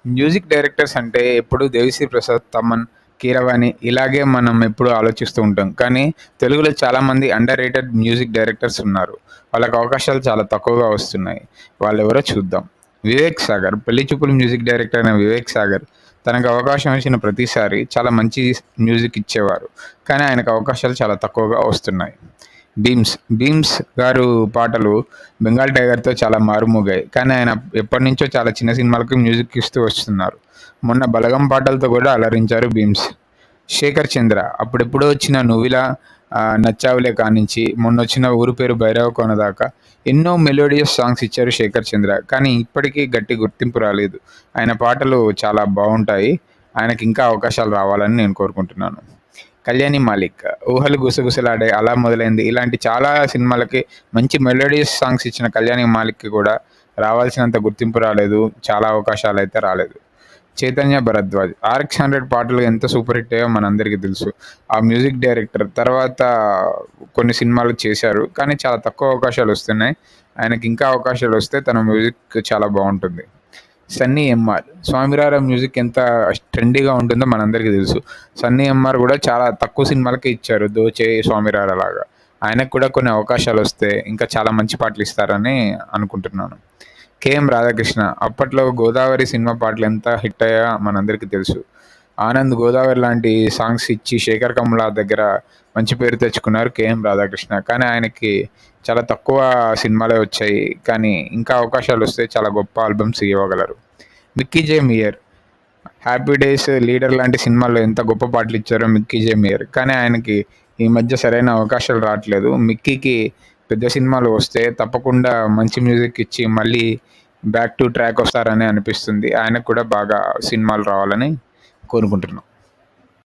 Music directors అంటే ఎప్పుడు 'దేవిశ్రీ ప్రసాద్', 'తమన్', 'కీరవాణి' ఇలాగే మనం ఎప్పుడూ ఆలోచిస్తూ ఉంటాం. కానీ తెలుగులో చాలామంది అండర్ రేటెడ్ మ్యూజిక్ డైరెక్టర్స్ ఉన్నారు. వాళ్ళకి అవకాశాలు చాలా తక్కువగా వస్తున్నాయి. వాళ్ళెవరో చూద్దాం. 'వివేక్ సాగర్' పెళ్లి చూపులు మ్యూజిక్ డైరెక్టర్ అయిన 'వివేక్ సాగర్' తనకు అవకాశం వచ్చిన ప్రతిసారి చాలా మంచి మ్యూజిక్ ఇచ్చేవారు. కానీ ఆయనకు అవకాశాలు చాలా తక్కువగా వస్తున్నాయి. 'భీమ్స్' గారు పాటలు 'బెంగాల్ టైగర్'తో చాలా మారుమోగాయి. కానీ ఆయన ఎప్పటినుంచో చాలా చిన్న సినిమాలకు మ్యూజిక్ ఇస్తూ వస్తున్నారు. మొన్న 'బలగం' పాటలతో కూడా అలరించారు 'భీమ్స్'. 'శేఖర్ చంద్ర' అప్పుడెప్పుడో వచ్చిన 'నువ్విలా', 'నచ్చావులే' కానించి మొన్నొచ్చిన 'ఊరు పేరు భైరవకోన' దాకా ఎన్నో మెలోడియస్ సాంగ్స్ ఇచ్చారు 'శేఖర్ చంద్ర'. కానీ ఇప్పటికీ గట్టి గుర్తింపు రాలేదు. ఆయన పాటలు చాలా బావుంటాయి. ఆయనకింకా అవకాశాలు రావాలని నేను కోరుకుంటున్నాను. 'కళ్యాణి మాలిక్' 'ఊహలు గుసగుసలాడే', 'అలా మొదలైంది' ఇలాంటి చాలా సినిమాలకి మంచి మెలోడియస్ సాంగ్స్ ఇచ్చిన 'కళ్యాణి మాలిక్‌కి' కూడా రావాల్సినంత గుర్తింపు రాలేదు. చాలా అవకాశాలైతే రాలేదు. 'చైతన్య భరద్వాజ్' 'ఆర్ఎక్స్ 100' పాటలు ఎంత సూపర్ హిట్ అయ్యాయో మనందరికీ తెలుసు. ఆ మ్యూజిక్ డైరెక్టర్ తర్వాత కొన్ని సినిమాలు చేశారు. కానీ చాలా తక్కువ అవకాశాలొస్తున్నాయి. ఆయనకింకా అవకాశాలొస్తే తన మ్యూజిక్ చాలా బావుంటుంది. 'సన్నీ ఎంఆర్' 'స్వామిరారా' మ్యూజిక్ ఎంత ట్రెండీగా ఉంటుందో మనందరికీ తెలుసు. 'సన్నీ ఎంఆర్' కూడా చాలా తక్కువ సినిమాలకే ఇచ్చారు 'దోచేయ్', 'స్వామిరారా' లాగా. ఆయనకు కూడా కొన్ని అవకాశాలొస్తే ఇంకా చాలా మంచి పాటలిస్తారని అనుకుంటున్నాను. 'కెఎం రాధాకృష్ణ' అప్పట్లో 'గోదావరి' సినిమా పాటలు ఎంత హిట్ అయ్యాయో మనందరికీ తెలుసు. 'ఆనంద్', 'గోదావరి' లాంటి సాంగ్స్ ఇచ్చి 'శేఖర్ కమ్ముల' దగ్గర మంచి పేరు తెచ్చుకున్నారు 'కెఎం రాధాకృష్ణ'. కానీ ఆయనకి చాలా తక్కువ సినిమాలే వచ్చాయి. కానీ ఇంకా అవకాశాలొస్తే చాలా గొప్ప ఆల్బమ్స్ ఇవ్వగలరు. 'Mickey J mayor' 'happy days', 'leader' లాంటి సినిమాల్లో ఎంత గొప్ప పాటలిచ్చారో 'మిక్కీ జె మేయర్'. కానీ ఆయనకి ఈ మధ్య సరైన అవకాశాలు రాట్లేదు. 'మిక్కీకి' పెద్ద సినిమాలు వస్తే తప్పకుండా మంచి మ్యూజిక్ ఇచ్చి మళ్ళీ బ్యాక్ టు ట్రాక్ వస్తారని అనిపిస్తుంది. ఆయనకు కూడా బాగా సినిమాలు రావాలని కోరుకుంటున్నాం.